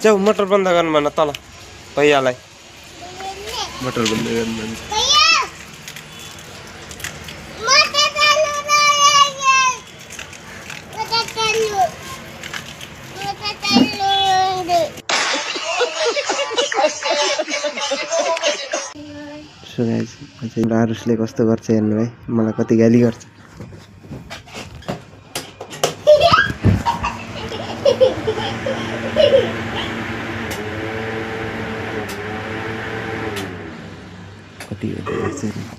जाऊ मोटर बन्द गर्नु भन तल भैयालाई मोटर बन्द गर्नु भन सो गाइस हाम्रो आरुषले कस्तो गर्छ हेर्नु है मलाई कति गाली गर्छ कति गाली गर्छ